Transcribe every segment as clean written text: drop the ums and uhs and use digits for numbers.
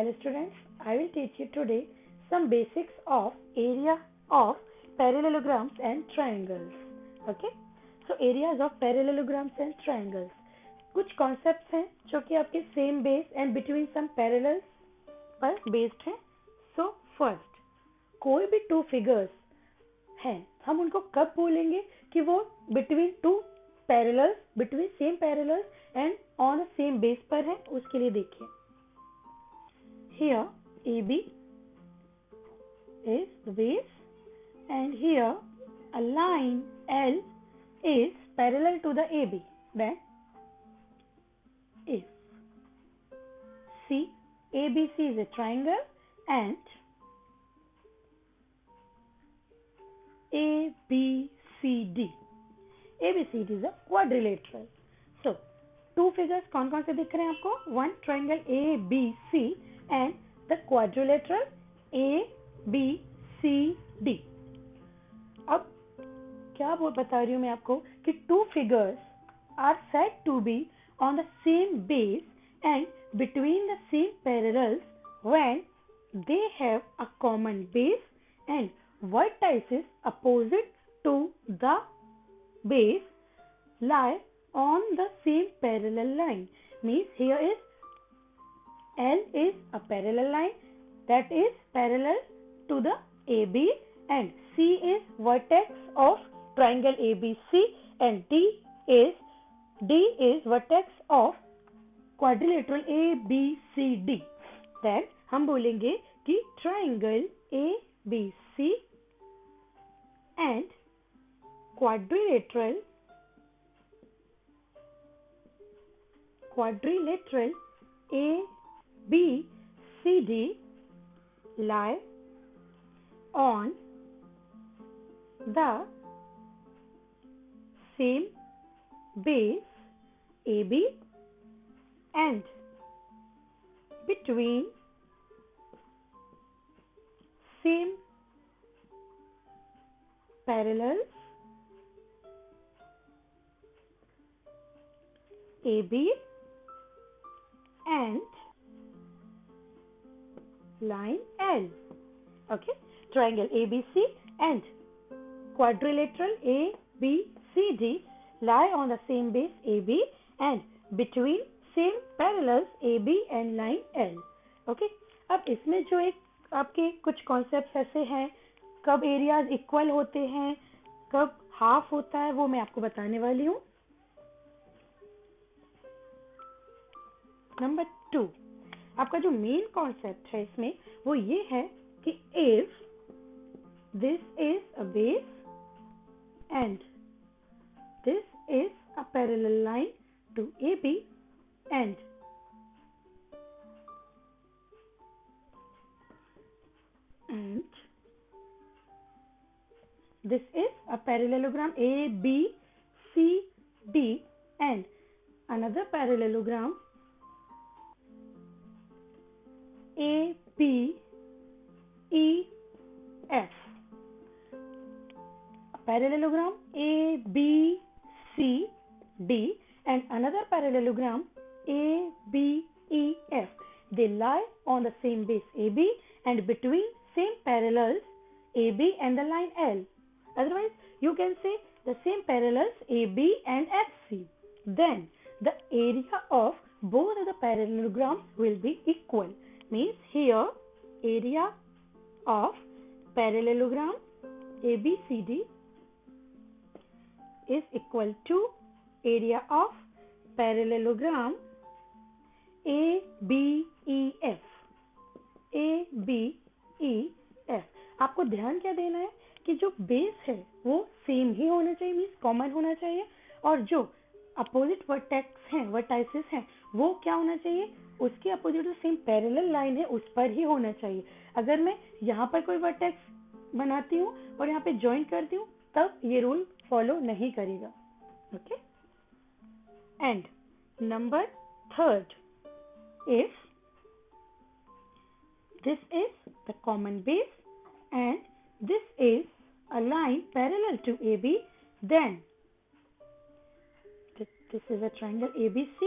Hello students, I will teach you today some basics of area of parallelograms and triangles. Okay? So areas of parallelograms and triangles. कुछ concepts हैं जो कि आपके same base and between some parallels पर based हैं. So first, कोई भी two figures हैं, हम उनको कब बोलेंगे कि वो between two parallels, between same parallels and on a same base पर हैं, उसके लिए देखिए. Here AB is the base and here a line L is parallel to the AB. Then if ABC is a triangle and ABCD is a quadrilateral. So two figures कौन कौन से दिख रहे हैं आपको? One triangle ABC and the quadrilateral ABCD. अब क्या वो बता रही हूँ मैं आपको कि two figures are said to be on the same base and between the same parallels when they have a common base and vertices opposite to the base lie on the same parallel line. Means here is L is a parallel line that is parallel to the AB and C is vertex of triangle ABC and D is vertex of quadrilateral ABCD. Then हम बोलेंगे कि triangle ABC and quadrilateral ABCD lie on the same base AB and between same parallels AB and line L. Okay, triangle ABC and quadrilateral ABCD lie on the same base AB and between same parallels AB and line L. Okay, अब इसमें जो एक आपके कुछ concepts ऐसे हैं, कब areas equal होते हैं, कब हाफ होता है, वो मैं आपको बताने वाली हूँ. नंबर 2, आपका जो मेन कॉन्सेप्ट है इसमें वो ये है कि if this is a base and this is a parallel line to AB and this is a parallelogram ABCD and another parallelogram ABEF. A parallelogram ABCD and another parallelogram ABEF. They lie on the same base AB and between same parallels AB and the line L. Otherwise, you can say the same parallels AB and FC. Then the area of both of the parallelograms will be equal. Means here area of parallelogram ABCD is equal to area of parallelogram ABEF. आपको ध्यान क्या देना है कि जो base है वो same ही होना चाहिए, मीन्स कॉमन होना चाहिए, और जो अपोजिट वर्टेक्स हैं, वर्टाइसेस हैं, वो क्या होना चाहिए, उसके अपोजिट जो सेम पैरेलल लाइन है उस पर ही होना चाहिए. अगर मैं यहाँ पर कोई वर्टेक्स बनाती हूँ और यहाँ पे ज्वाइन करती हूँ तब ये रूल फॉलो नहीं करेगा. Okay. And number 3, if this is the common base and this is a line parallel to AB, then this is a triangle ABC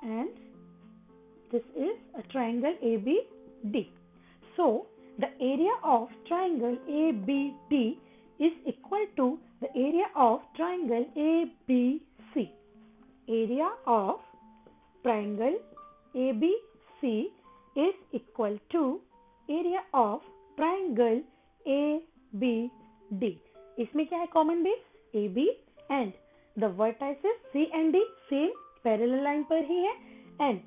and this is a triangle ABD. So the area of triangle ABD is equal to the area of triangle ABC. Area of triangle ABC is equal to area of triangle ABD. इसमें क्या है common base? AB and the vertices C and D same parallel line पर ही है and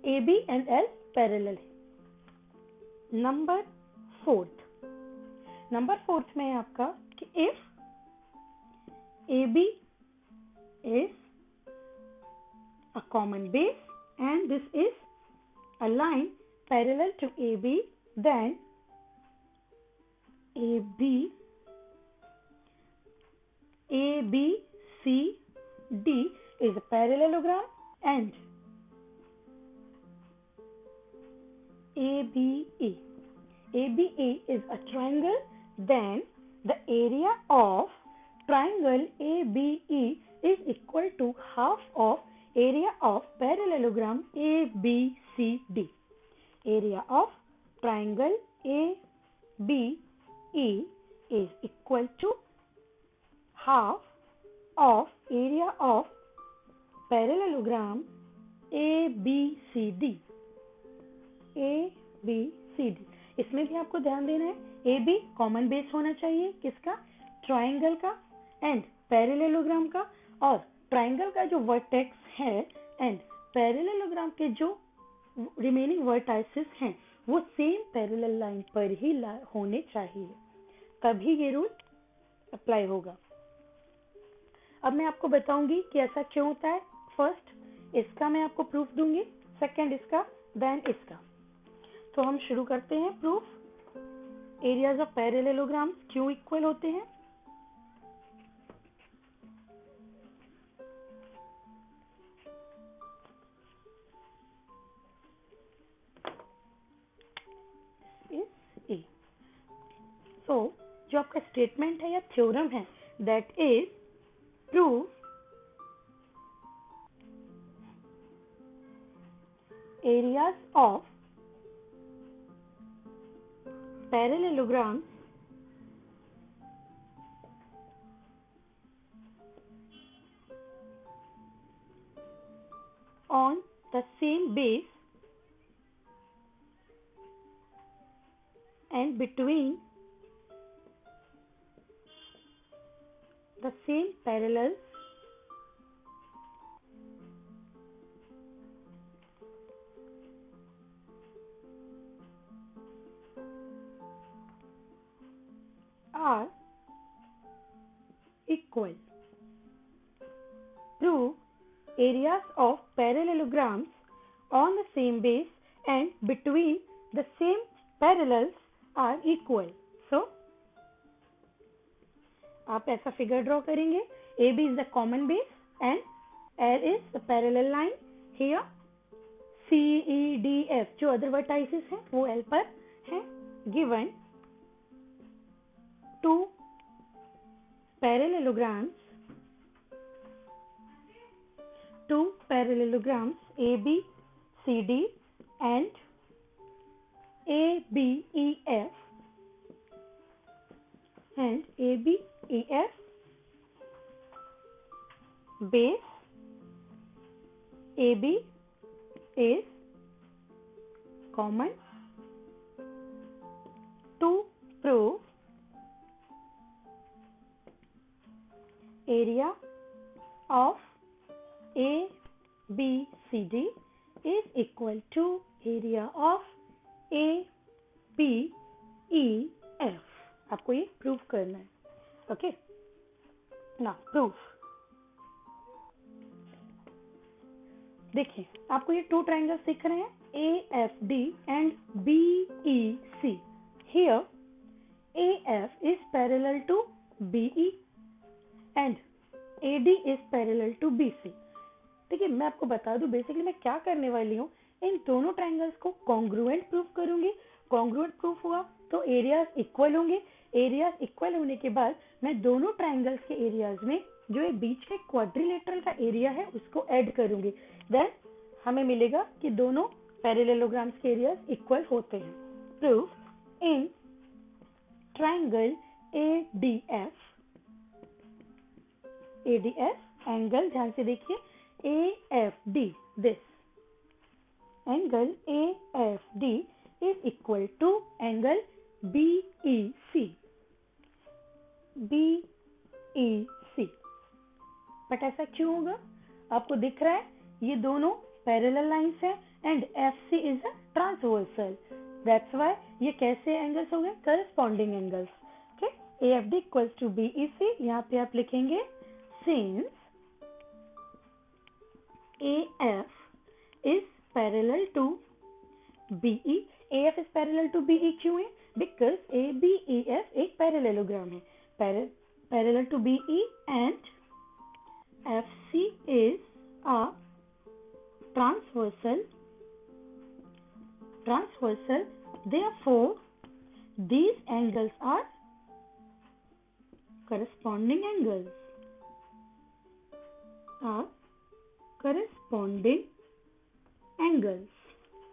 AB and L parallel है. Number fourth में है आपका कि if AB is a common base and this is a line parallel to AB, then ABCD is a parallelogram and ABE is a triangle, then the area of triangle ABE is equal to half of area of parallelogram ABCD. Area of triangle ABE is equal to half of area of parallelogram ABCD. इसमें भी आपको ध्यान देना है AB common base होना चाहिए किसका? Triangle का एंड पैरेललोग्राम का, और ट्राइंगल का जो वर्टेक्स है एंड पैरेललोग्राम के जो रिमेनिंग वर्टाइसेस हैं वो सेम पैरेलल लाइन पर ही होने चाहिए, तभी ये रूल अप्लाई होगा. अब मैं आपको बताऊंगी कि ऐसा क्यों होता है. फर्स्ट इसका मैं आपको प्रूफ दूंगी, सेकंड इसका, देन इसका. तो हम शुरू करते हैं प्रूफ. एरियाज ऑफ पैरेललोग्राम क्यों इक्वल होते हैं. सो जो आपका स्टेटमेंट है या थ्योरम है, that is prove areas of parallelograms on the same base and between the same parallels are equal. Prove areas of parallelograms on the same base and between the same parallels are equal. So, आप ऐसा figure draw करेंगे. AB is the common base and L is the parallel line. Here CEDF जो other vertices हैं वो L पर हैं. Given two parallelograms ABCD and ABEF base AB is common. To prove area of ABCD is equal to area of ABEF. आपको ये proof करना है. Okay, ना प्रूफ देखिए, आपको ये टू ट्राइंगल्स दिख रहे हैं AFD and BEC. Here AF is parallel to BE and AD is parallel to BC. देखिए, मैं आपको बता दूं बेसिकली मैं क्या करने वाली हूँ. इन दोनों ट्राइंगल्स को कॉन्ग्रुएंट प्रूफ करूंगी. कॉन्ग्रुएंट प्रूफ हुआ तो एरियाज इक्वल होंगे. एरियाज इक्वल होने के बाद मैं दोनों ट्राइंगल्स के एरियाज में जो ये बीच के क्वाड्रिलेटरल का एरिया है उसको ऐड करूंगी. देन हमें मिलेगा कि दोनों पैरेललोग्राम्स के एरियाज इक्वल होते हैं। Proof in triangle ADF angle, ध्यान से देखिए, AFD, this angle AFD is equal to angle BEC। But ऐसा क्यों होगा? आपको दिख रहा है ये दोनों पैरेलल लाइंस हैं and FC is a transversal, that's why ये कैसे एंगल्स हो गए? Corresponding angles. Okay, AFD equals to BEC। यहाँ पे आप लिखेंगे since AF is parallel to BE। AF is parallel to BE क्यों है? बिकॉज ABEF एक पैरेललोग्राम है, parallel to BE and FC is a transversal, therefore these angles are corresponding angles,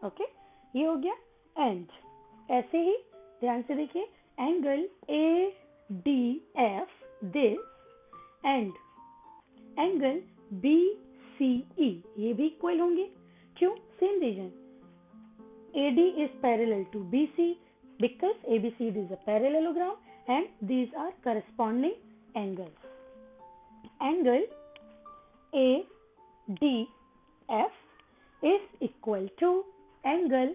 okay, ये हो गया। एंड ऐसे ही ध्यान से देखिए, angle ADF this and angle BCE ये भी इक्वल होंगे। क्यों? Same reason, AD is parallel to BC because ABCD is a parallelogram and these are corresponding angles. Angle ADF is equal to angle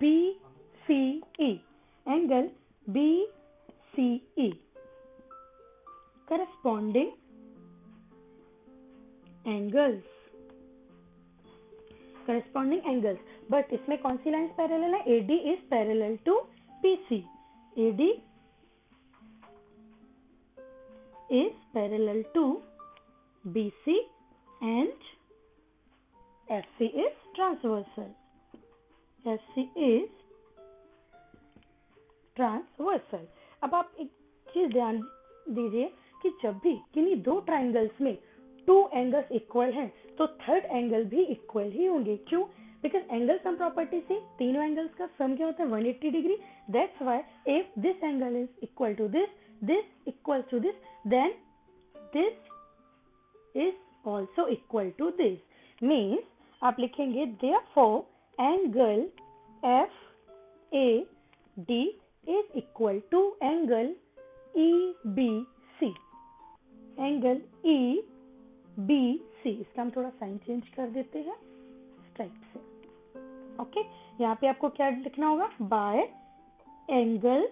BCE, angle BCE, corresponding angles. But इसमें कौन सी lines parallel है? AD is parallel to BC, AD is parallel to BC and FC is transversal, अब आप एक चीज ध्यान दीजिए कि जब भी किन्हीं दो ट्राइंगल्स में टू एंगल्स इक्वल हैं तो थर्ड एंगल भी इक्वल ही होंगे। क्यों? बिकॉज एंगल सम प्रॉपर्टी से तीनों एंगल्स का सम क्या होता है? 180 degree. That's why if this angle is equal to this, this equal to this, then this is also equal to this. Means आप लिखेंगे therefore angle FAD is equal to angle EBC, angle EBC। इसका हम थोड़ा sign change कर देते हैं इस type से। ओके, यहाँ पे आपको क्या लिखना होगा? By angle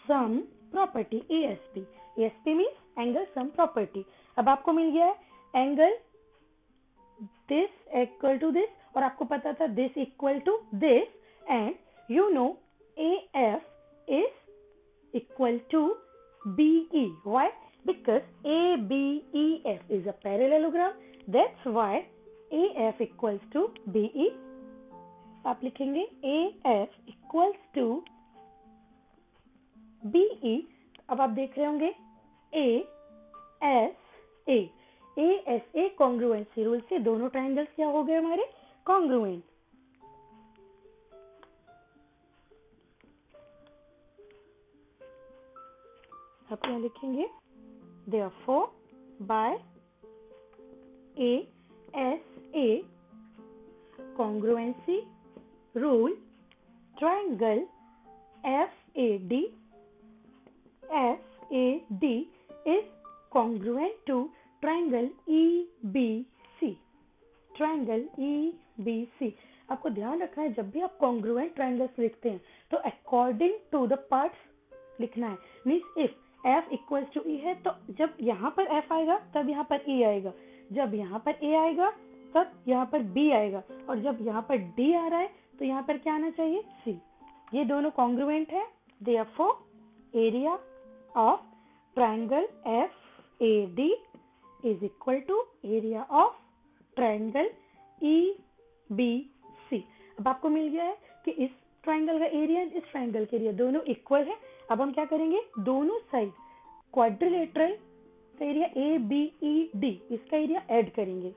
sum property, ASP। ASP means angle sum property. अब आपको मिल गया है angle this equal to this और आपको पता था this equal to this and you know AF is equal to BE. Why? Because ABEF is a parallelogram. That's why AF equals to BE. आप लिखेंगे AF equals to BE। अब आप देख रहे होंगे ASA कॉन्ग्रुएंसी रूल से दोनों triangles क्या हो गए हमारे? कॉन्ग्रुएंट। आप यहाँ लिखेंगे therefore by ASA congruency rule triangle FAD is congruent to triangle EBC, triangle EBC। आपको ध्यान रखना है जब भी आप congruent triangles लिखते हैं तो according to the parts लिखना है। Means if F equals to E है तो जब यहाँ पर F आएगा तब यहाँ पर E आएगा, जब यहाँ पर A आएगा तब यहाँ पर B आएगा और जब यहाँ पर D आ रहा है तो यहाँ पर क्या आना चाहिए? C। ये दोनों कॉन्ग्रुएंट है। Therefore area of triangle FAD is equal to area of triangle EBC। अब आपको मिल गया है कि इस ट्राइंगल का एरिया इस ट्राइंगल के एरिया दोनों इक्वल है। अब हम क्या करेंगे? दोनों साइड क्वाड्रिलेटरल का एरिया ABED इसका एरिया ऐड करेंगे।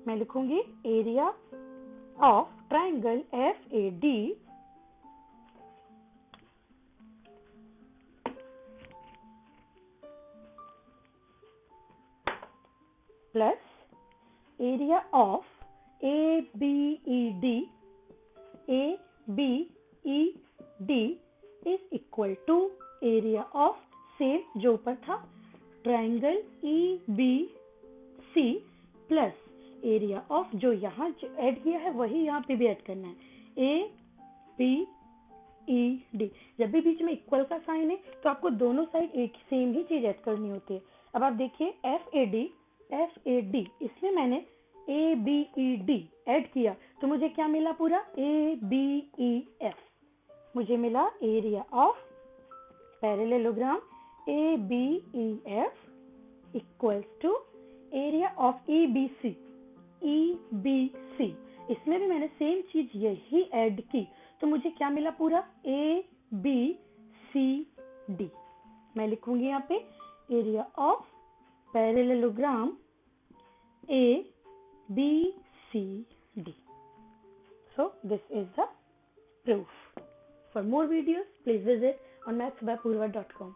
मैं लिखूंगी area of triangle FAD plus area of ABED is equal to area of same जो ऊपर था triangle EBC plus area of जो यहाँ ऐड किया है वही यहाँ पे भी ऐड करना है ABED। जब भी बीच में इक्वल का साइन है तो आपको दोनों साइड एक सेम ही चीज ऐड करनी होती है। अब आप देखिए FAD इसमें मैंने ABED ऐड किया तो मुझे क्या मिला पूरा ABEF। मुझे मिला area of parallelogram ABEF equals to area of EBC। इसमें भी मैंने सेम चीज यही ऐड की तो मुझे क्या मिला पूरा ABCD। मैं लिखूंगी यहाँ पे area of parallelogram ABCD। So this is the proof. For more videos, please visit on mathsbyapurva.com.